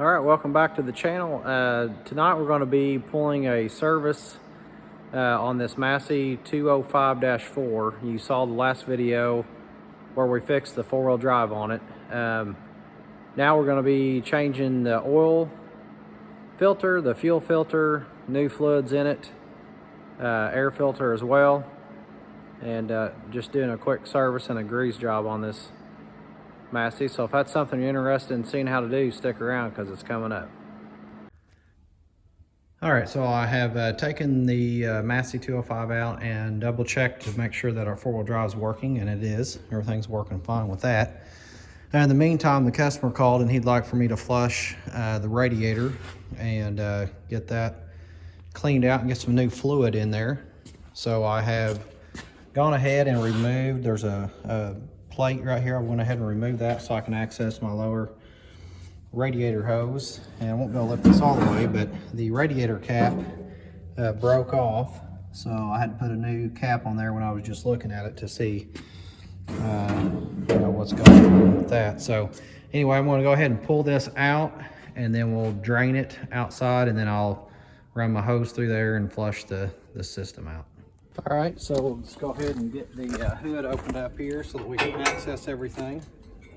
All right, welcome back to the channel. Tonight we're going to be pulling a service on this Massey 205-4. You saw the last video where we fixed the four-wheel drive on it. Now we're going to be changing the oil filter, the fuel filter, new fluids in it, air filter as well, and just doing a quick service and a grease job on this Massey. So if that's something you're interested in seeing how to do, stick around because it's coming up. All right, so I have taken the Massey 205 out and double checked to make sure that our four-wheel drive is working, and it is. Everything's working fine with that. And in the meantime, the customer called and he'd like for me to flush the radiator and get that cleaned out and get some new fluid in there. So I have gone ahead and removed, there's a plate right here. I went ahead and removed that so I can access my lower radiator hose. And I won't be able to lift this all the way, but the radiator cap broke off. So I had to put a new cap on there when I was just looking at it to see what's going on with that. So anyway, I'm going to go ahead and pull this out and then we'll drain it outside, and then I'll run my hose through there and flush the system out. All right, so let's go ahead and get the hood opened up here so that we can access everything.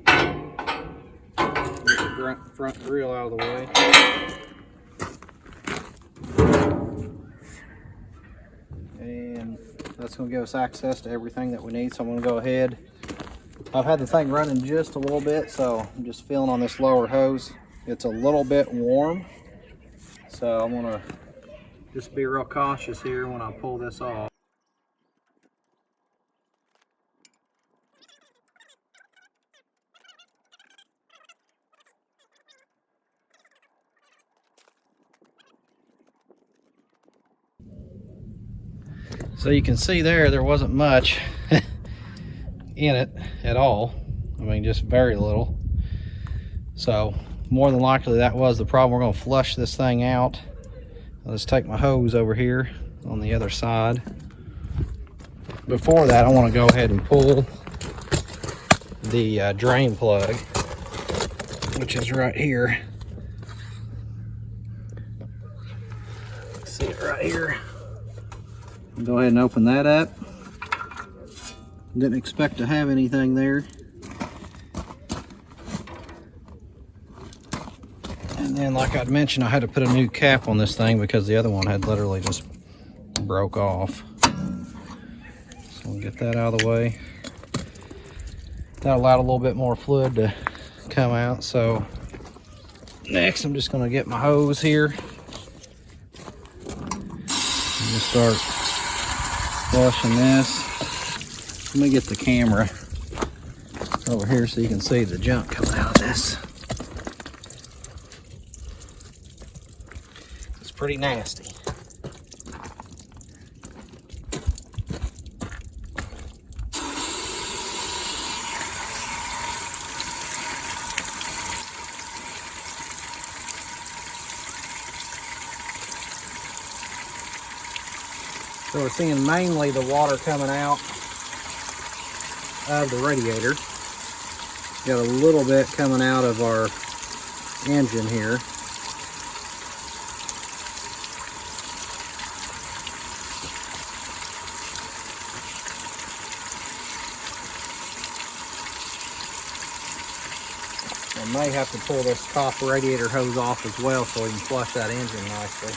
Get the front grill out of the way. And that's going to give us access to everything that we need. So I'm going to go ahead. I've had the thing running just a little bit, so I'm just feeling on this lower hose. It's a little bit warm, so I'm going to just be real cautious here when I pull this off. So you can see there wasn't much in it at all. I mean, just very little. So more than likely that was the problem. We're going to flush this thing out. Let's take my hose over here on the other side. Before that, I want to go ahead and pull the drain plug, which is right here. See it right here. Go ahead and open that up. Didn't expect to have anything there. And then, like I'd mentioned, I had to put a new cap on this thing because the other one had literally just broke off. So we'll get that out of the way. That allowed a little bit more fluid to come out. So next, I'm just going to get my hose here and just start flushing this. Let me get the camera over here so you can see the junk coming out of this. It's pretty nasty. So we're seeing mainly the water coming out of the radiator. Got a little bit coming out of our engine here. I may have to pull this top radiator hose off as well so we can flush that engine nicely.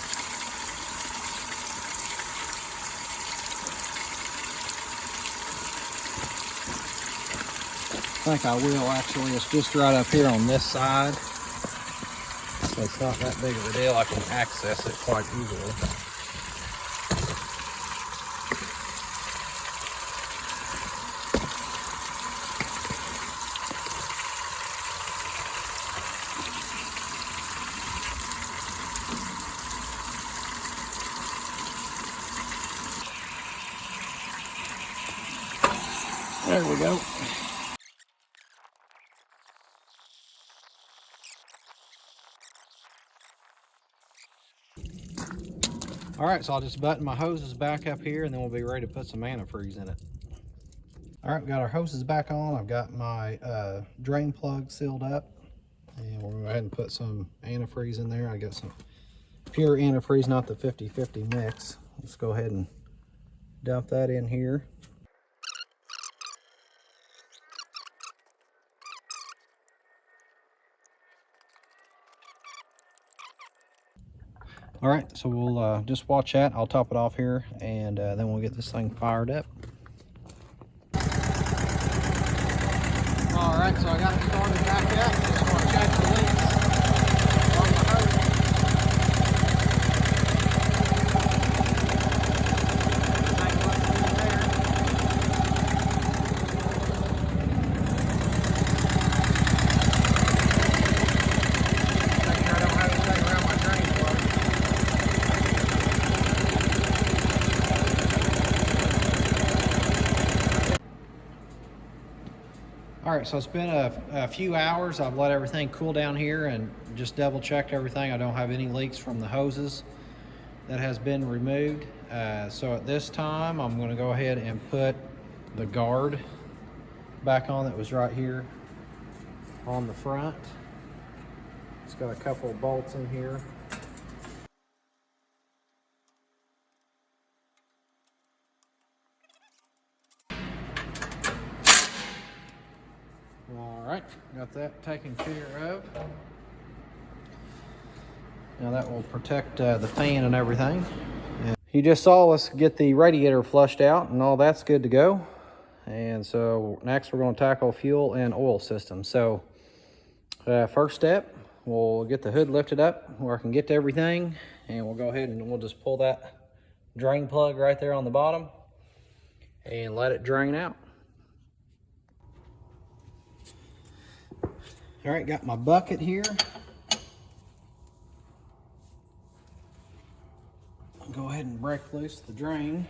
I think I will actually. It's just right up here on this side, so it's not that big of a deal. I can access it quite easily. There we go. All right, so I'll just button my hoses back up here and then we'll be ready to put some antifreeze in it. All right, we got our hoses back on. I've got my drain plug sealed up. And we'll go ahead and put some antifreeze in there. I got some pure antifreeze, not the 50-50 mix. Let's go ahead and dump that in here. All right, so we'll just watch that. I'll top it off here, and then we'll get this thing fired up. All right, so I got it started back up. Just want to check the leaks on the hose. Make sure I don't have anything around my drain plug. All right, so it's been a few hours. I've let everything cool down here and just double checked everything. I don't have any leaks from the hoses. That has been removed. So at this time, I'm gonna go ahead and put the guard back on that was right here on the front. It's got a couple of bolts in here. All right, got that taken care of. Now that will protect the fan and everything. And you just saw us get the radiator flushed out and all that's good to go. And so next we're going to tackle fuel and oil system. So first step, we'll get the hood lifted up where I can get to everything, and we'll go ahead and we'll just pull that drain plug right there on the bottom and let it drain out. All right, got my bucket here. I'll go ahead and break loose the drain.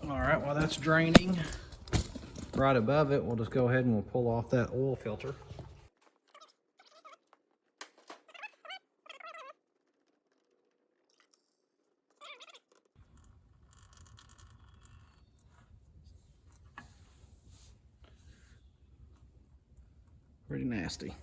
All right, while that's draining, right above it, we'll just go ahead and we'll pull off that oil filter. Pretty nasty.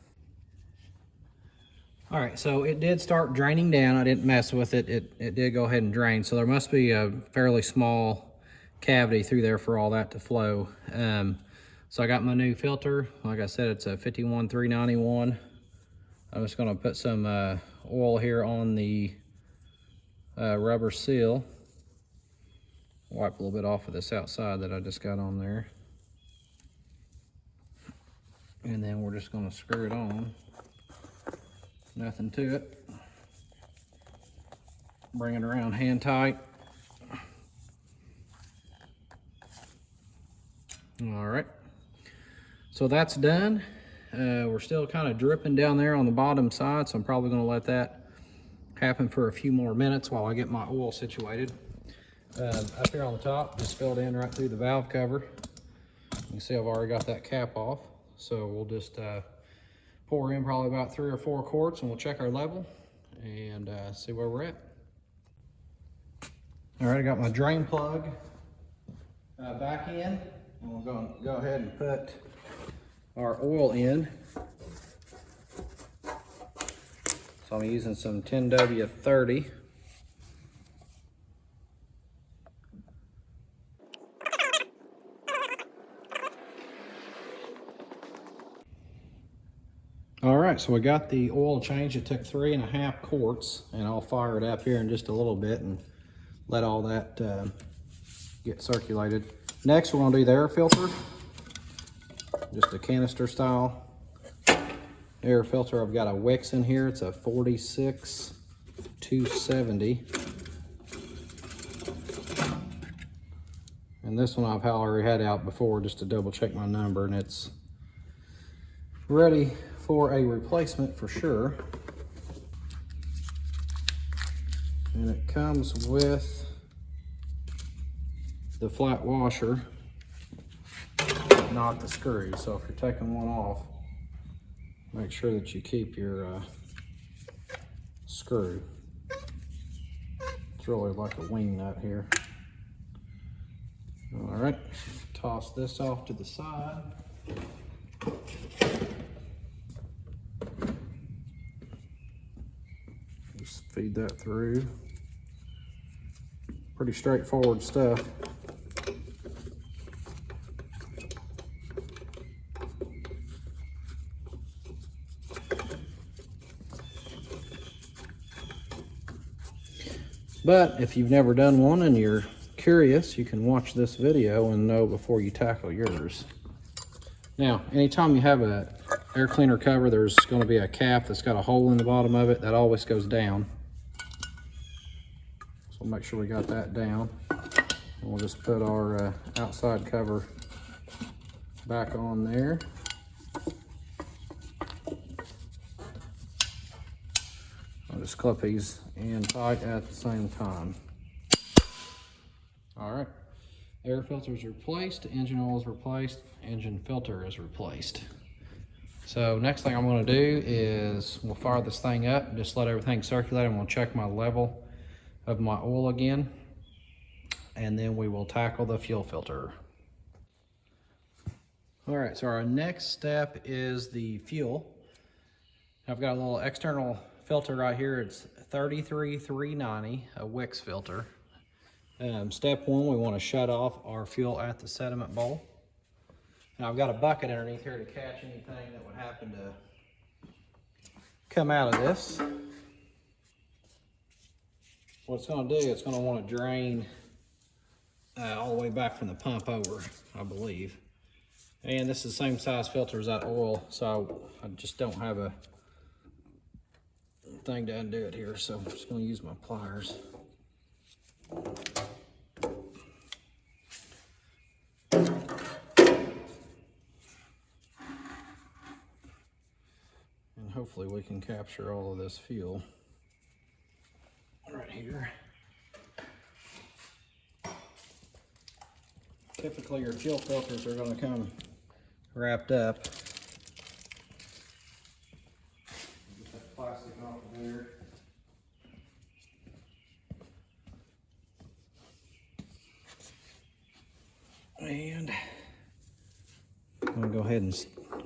All right, so it did start draining down. I didn't mess with it. It did go ahead and drain. So there must be a fairly small cavity through there for all that to flow. So I got my new filter. Like I said, it's a 51391. I'm just gonna put some oil here on the rubber seal. Wipe a little bit off of this outside that I just got on there. And then we're just gonna screw it on. Nothing to it. Bring it around hand tight. All right, so that's done. We're still kind of dripping down there on the bottom side, so I'm probably gonna let that happen for a few more minutes while I get my oil situated. Up here on the top, just filled in right through the valve cover. You can see I've already got that cap off. So we'll just pour in probably about 3 or 4 quarts, and we'll check our level and see where we're at. All right, I got my drain plug back in, and we're going to go ahead and put our oil in. So I'm using some 10W30. All right, so we got the oil change. It took 3.5 quarts, and I'll fire it up here in just a little bit and let all that get circulated. Next, we're gonna do the air filter, just a canister style air filter. I've got a Wix in here. It's a 46270. And this one I've already had out before just to double check my number, and it's ready for a replacement for sure. And it comes with the flat washer, not the screw. So if you're taking one off, make sure that you keep your screw. It's really like a wing nut here. All right, toss this off to the side. Just feed that through. Pretty straightforward stuff. But if you've never done one and you're curious, you can watch this video and know before you tackle yours. Now, anytime you have an air cleaner cover, there's going to be a cap that's got a hole in the bottom of it. That always goes down. So make sure we got that down. And we'll just put our outside cover back on there. I'll just clip these in tight at the same time. All right, air filter is replaced, engine oil is replaced, engine filter is replaced. So next thing I'm going to do is we'll fire this thing up, just let everything circulate, and we'll check my level of my oil again, and then we will tackle the fuel filter. All right, so our next step is the fuel. I've got a little external filter right here. It's 33390, a Wix filter. Step one, we want to shut off our fuel at the sediment bowl. Now I've got a bucket underneath here to catch anything that would happen to come out of this. What it's going to do, it's going to want to drain all the way back from the pump over, I believe. And this is the same size filter as that oil, so I just don't have a thing to undo it here, so I'm just going to use my pliers. And hopefully we can capture all of this fuel right here. Typically your fuel filters are going to come wrapped up. Get that plastic off of there. And I'm going to go ahead and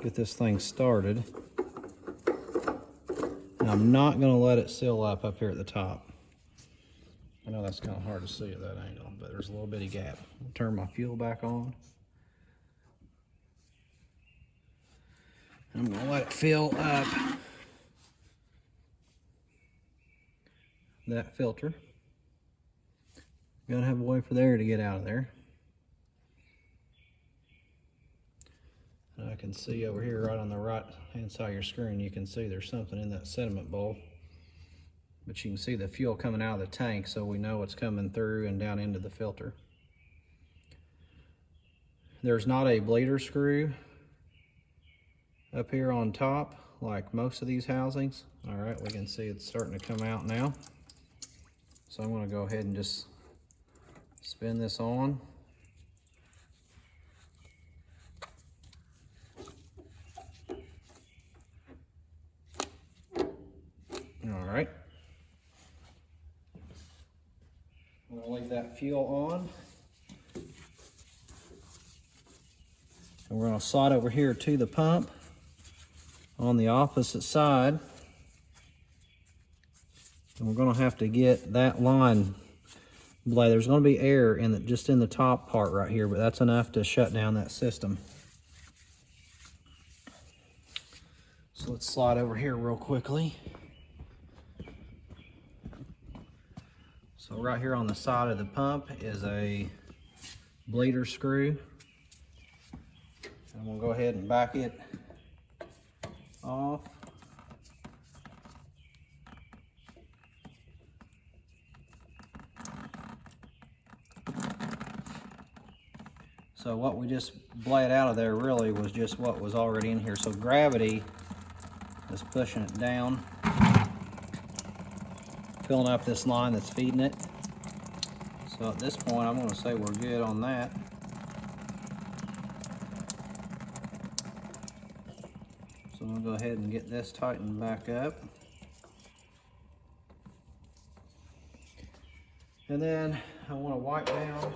get this thing started. Now I'm not going to let it seal up here at the top. I know that's kind of hard to see at that angle, but there's a little bitty gap. I'll turn my fuel back on. I'm going to let it fill up that filter. Got to have a way for the air to get out of there. And I can see over here right on the right hand side of your screen, you can see there's something in that sediment bowl. But you can see the fuel coming out of the tank, so we know it's coming through and down into the filter. There's not a bleeder screw up here on top like most of these housings. All right, we can see it's starting to come out now. So I'm going to go ahead and just spin this on. All right. I'm going to leave that fuel on. And we're going to slide over here to the pump on the opposite side. And we're going to have to get that line blade. There's going to be air in just in the top part right here, but that's enough to shut down that system. So let's slide over here real quickly. So right here on the side of the pump is a bleeder screw. And we'll go ahead and back it off. So what we just bled out of there really was just what was already in here. So gravity is pushing it down, filling up this line that's feeding it. So at this point, I'm going to say we're good on that. So I'm going to go ahead and get this tightened back up. And then I want to wipe down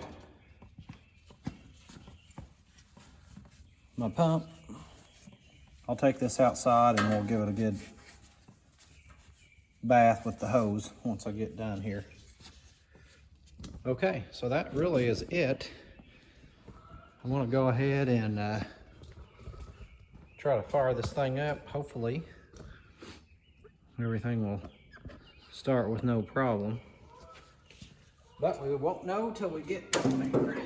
my pump. I'll take this outside and we'll give it a good bath with the hose once I get done here. Okay, so that really is it. I want to go ahead and try to fire this thing up. Hopefully everything will start with no problem, but we won't know till we get down here.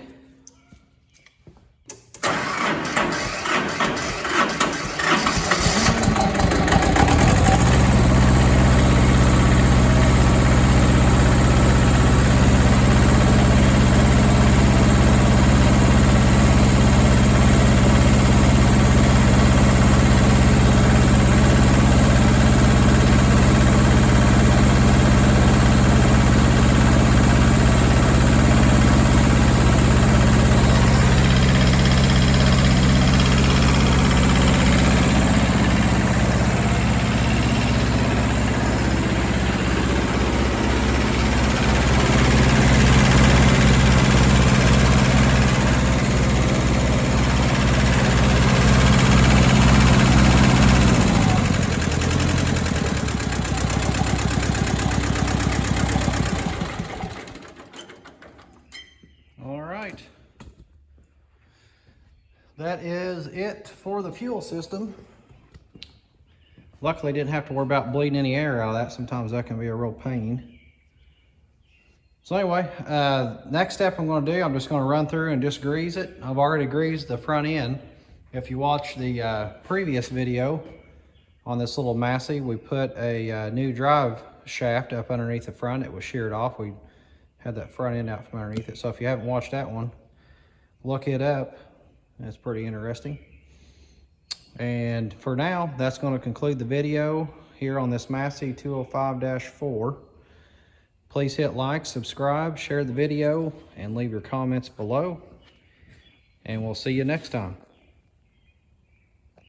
That is it for the fuel system. Luckily, didn't have to worry about bleeding any air out of that. Sometimes that can be a real pain. So anyway, next step I'm going to do, I'm just going to run through and just grease it. I've already greased the front end. If you watch the previous video on this little Massey, we put a new drive shaft up underneath the front. It was sheared off. We had that front end out from underneath it. So if you haven't watched that one, look it up. That's pretty interesting. And for now, that's going to conclude the video here on this Massey 205-4. Please hit like, subscribe, share the video, and leave your comments below. And we'll see you next time.